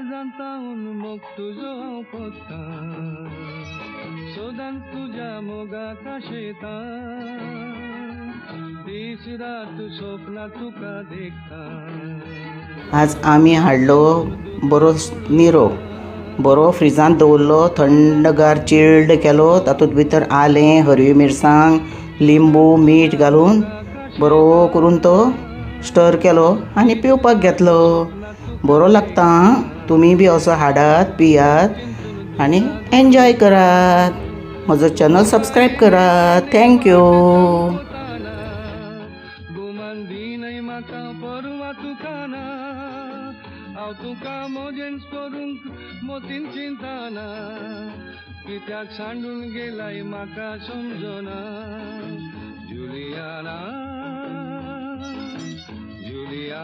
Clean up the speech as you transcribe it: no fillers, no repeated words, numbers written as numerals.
काळजांताऊन मोग तुजो हांव पोत्ता सोदान तुज्या मोगाका शेता दीस रात स्वप्नां तुका देखता. आज आमी हाडलो बरो निरो बरो फ्रिजांत दवरलो थंडगार चिल्ड केलो तातूंत भितर आलें हरवी मिरसांग लिंबू मीठ घालून बरो करून तो स्टर केलो आनी पिवपाक घेतलो. बरो लागता. तुमी बी असो हाडात पियात आनी एन्जॉय करात. म्हजो चॅनल सबस्क्रायब करात. थँक्यू. म्हाका परवा तुका ना हांव तुका मोजेंच करूंक मोतीन चिंतना कित्याक सांडून गेलाय म्हाका समजना जुलियाना जुलिया